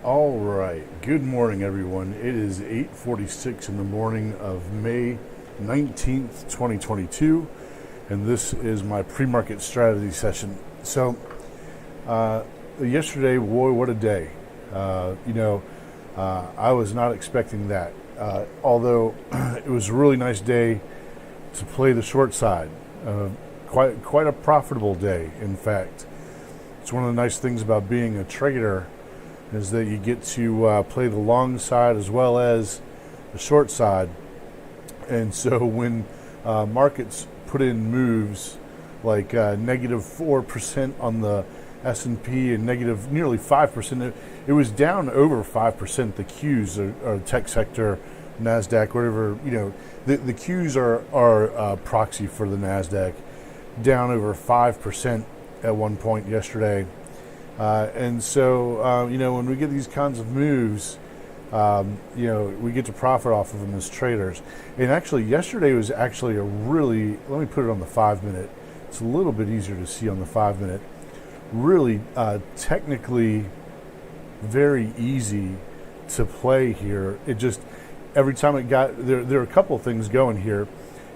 All right. Good morning, everyone. It is 8:46 in the morning of May 19th, 2022, and this is my pre-market strategy session. Yesterday, boy, what a day. I was not expecting that. Although it was a really nice day to play the short side. Quite a profitable day, in fact. It's one of the nice things about being a trader is that you get to play the long side as well as the short side. And so when markets put in moves like negative 4% on the S&P and negative nearly 5%, it was down over 5%. The Qs are tech sector, NASDAQ, whatever, the Qs are proxy for the NASDAQ, down over 5% at one point yesterday. When we get these kinds of moves, we get to profit off of them as traders. And actually, yesterday was actually let me put it on the 5-minute. It's a little bit easier to see on the 5-minute. Really, technically, very easy to play here. It just, every time it got, there are a couple of things going here.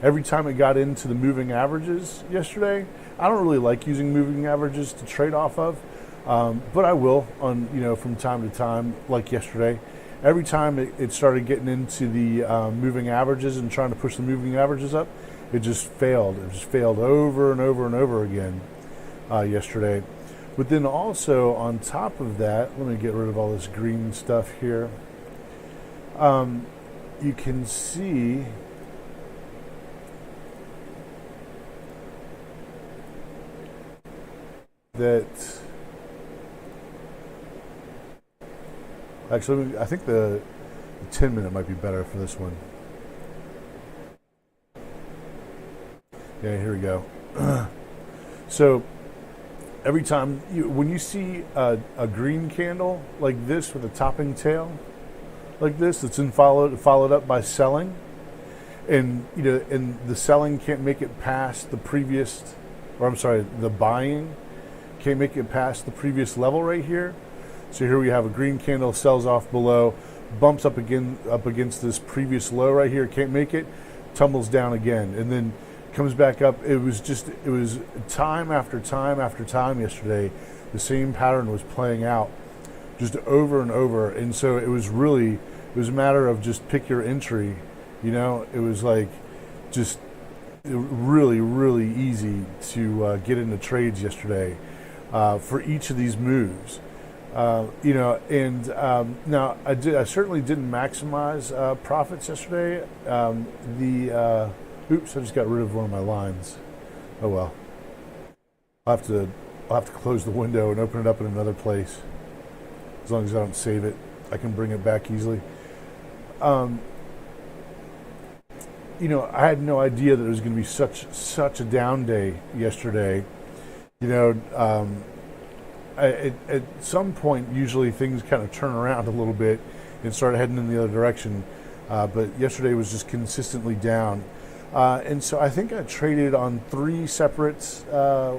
Every time it got into the moving averages yesterday, I don't really like using moving averages to trade off of. But I will from time to time, like yesterday. Every time it started getting into the moving averages and trying to push the moving averages up, it just failed. It just failed over and over and over again yesterday. But then also on top of that, let me get rid of all this green stuff here. You can see that. Actually, I think the 10-minute might be better for this one. Yeah, here we go. So every time when you see a green candle like this with a topping tail like this, that's followed up by selling, and the selling can't make it past the buying can't make it past the previous level right here. So here we have a green candle, sells off below, bumps up against this previous low right here, can't make it, tumbles down again, and then comes back up. It was time after time after time yesterday. The same pattern was playing out just over and over. And so it was a matter of just pick your entry. It was like just really, really easy to get into trades yesterday for each of these moves. Now I certainly didn't maximize profits yesterday. Oops, I just got rid of one of my lines. Oh well. I'll have to close the window and open it up in another place. As long as I don't save it, I can bring it back easily. I had no idea that it was going to be such a down day yesterday. At some point, usually things kind of turn around a little bit and start heading in the other direction. But yesterday was just consistently down. And so I think I traded on 3 separates. I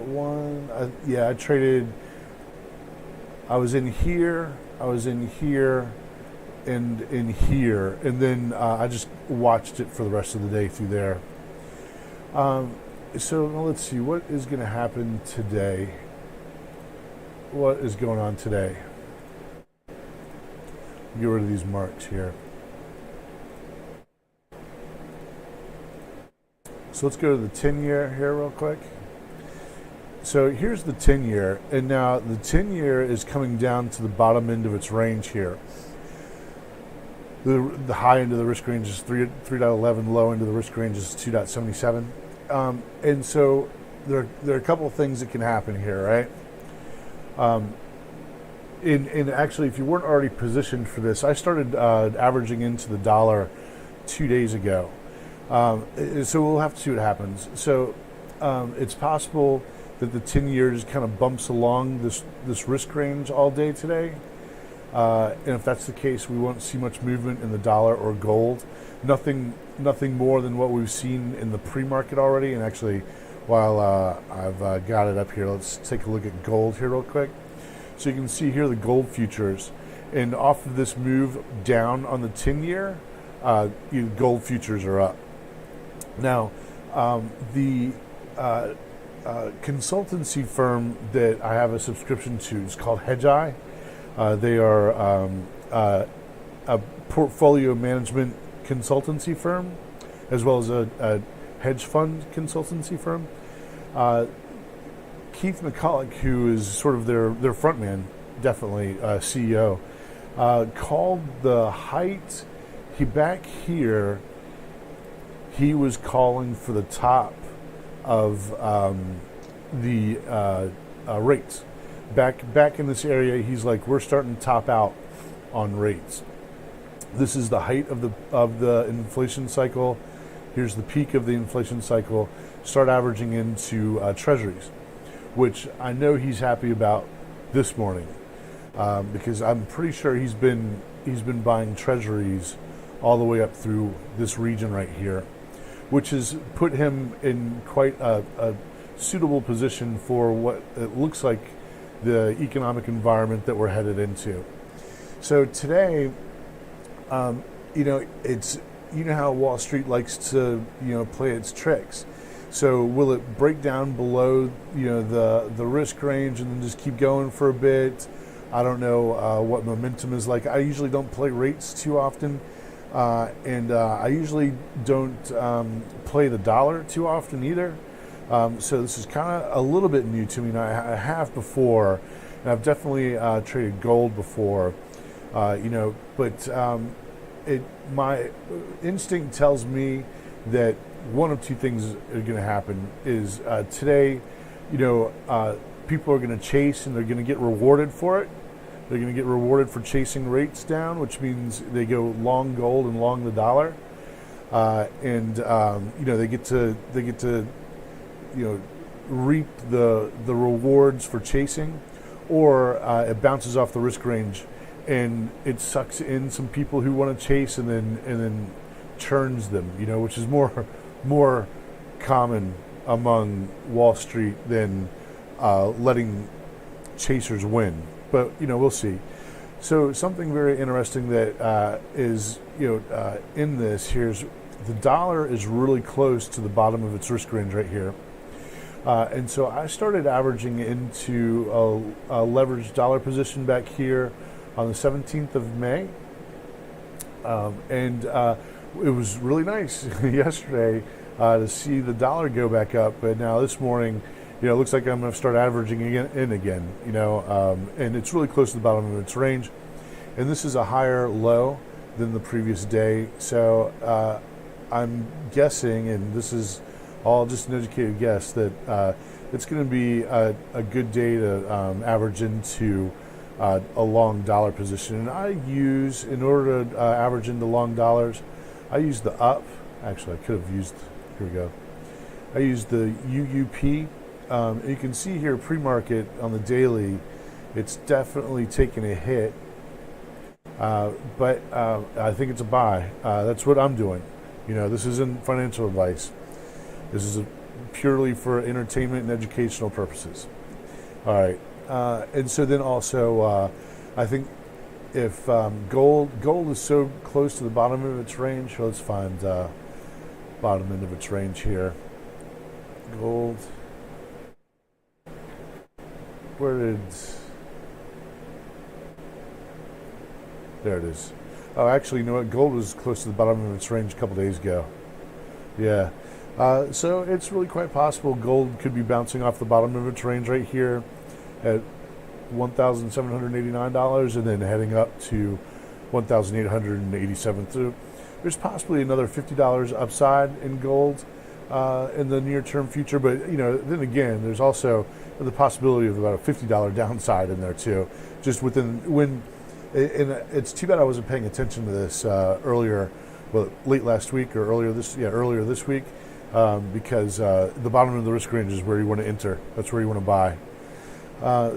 was in here, and in here. And then I just watched it for the rest of the day through there. So now let's see, what is going to happen today? What is going on today? Get rid of these marks here. So let's go to the 10-year here real quick. So here's the 10-year, and now the 10-year is coming down to the bottom end of its range here. The high end of the risk range is 3.11, low end of the risk range is 2.77. And so there are a couple of things that can happen here, right? And actually, if you weren't already positioned for this, I started averaging into the dollar 2 days ago. So we'll have to see what happens. So it's possible that the 10 years kind of bumps along this risk range all day today. And if that's the case, we won't see much movement in the dollar or gold. Nothing more than what we've seen in the pre-market already. And actually, while I've got it up here, let's take a look at gold here real quick. So you can see here the gold futures. And off of this move down on the 10-year, gold futures are up. Now, the consultancy firm that I have a subscription to is called Hedgeye. They are a portfolio management consultancy firm, as well as a hedge fund consultancy firm. Keith McCulloch, who is sort of their front man, definitely CEO, called the height. Back here, he was calling for the top of the rates. Back in this area, he's like, we're starting to top out on rates. This is the height of the inflation cycle. Here's the peak of the inflation cycle. Start averaging into treasuries, which I know he's happy about this morning, because I'm pretty sure he's been buying treasuries all the way up through this region right here, which has put him in quite a suitable position for what it looks like the economic environment that we're headed into. So today, it's how Wall Street likes to play its tricks. So will it break down below the risk range and then just keep going for a bit? I don't know what momentum is like. I usually don't play rates too often. And I usually don't play the dollar too often either. So this is kind of a little bit new to me. Now, I have before, and I've definitely traded gold before, but my instinct tells me that one of two things are going to happen is today, people are going to chase and they're going to get rewarded for it. They're going to get rewarded for chasing rates down, which means they go long gold and long the dollar, they get to reap the rewards for chasing, or it bounces off the risk range and it sucks in some people who want to chase and then churns them, which is more common among Wall Street than letting chasers win. But we'll see. So something very interesting that is in this here's the dollar is really close to the bottom of its risk range right here, and so I started averaging into a leveraged dollar position back here on the 17th of May, and it was really nice yesterday to see the dollar go back up, but now this morning. It looks like I'm going to start averaging again, and it's really close to the bottom of its range. And this is a higher low than the previous day. So I'm guessing, and this is all just an educated guess, that it's going to be a good day to average into a long dollar position. And I use, in order to average into long dollars, I use the up. Actually, I could have used, here we go. I use the UUP. You can see here pre-market on the daily, it's definitely taken a hit, but I think it's a buy. That's what I'm doing. This isn't financial advice. This is purely for entertainment and educational purposes. All right, and so then also, I think if gold is so close to the bottom of its range, so let's find bottom end of its range here. Gold. There it is. Oh, actually, you know what? Gold was close to the bottom of its range a couple days ago. Yeah. So it's really quite possible gold could be bouncing off the bottom of its range right here at $1,789 and then heading up to $1,887. So there's possibly another $50 upside in gold in the near-term future, but then again, there's also the possibility of about a $50 downside in there too. Just and it's too bad I wasn't paying attention to this earlier, late last week or earlier this week, because the bottom of the risk range is where you want to enter. That's where you want to buy.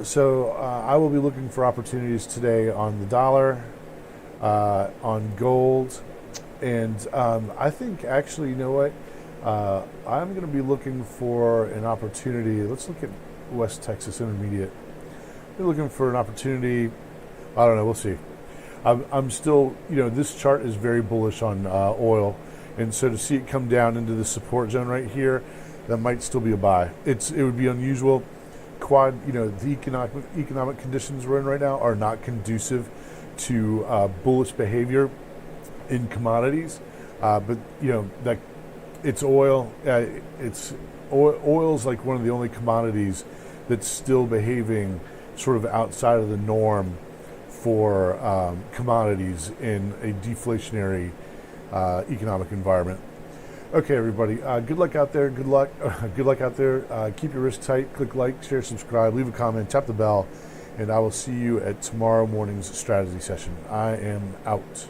So I will be looking for opportunities today on the dollar, on gold, and I think actually, you know what? I'm going to be looking for an opportunity. Let's look at West Texas Intermediate. We're looking for an opportunity. I don't know. We'll see. I'm still, this chart is very bullish on oil, and so to see it come down into the support zone right here, that might still be a buy. It would be unusual. The economic conditions we're in right now are not conducive to bullish behavior in commodities, but that it's oil. Oil's like one of the only commodities that's still behaving sort of outside of the norm for commodities in a deflationary economic environment. Okay, everybody. Good luck out there. Good luck. Good luck out there. Keep your wrists tight. Click like, share, subscribe, leave a comment, tap the bell, and I will see you at tomorrow morning's strategy session. I am out.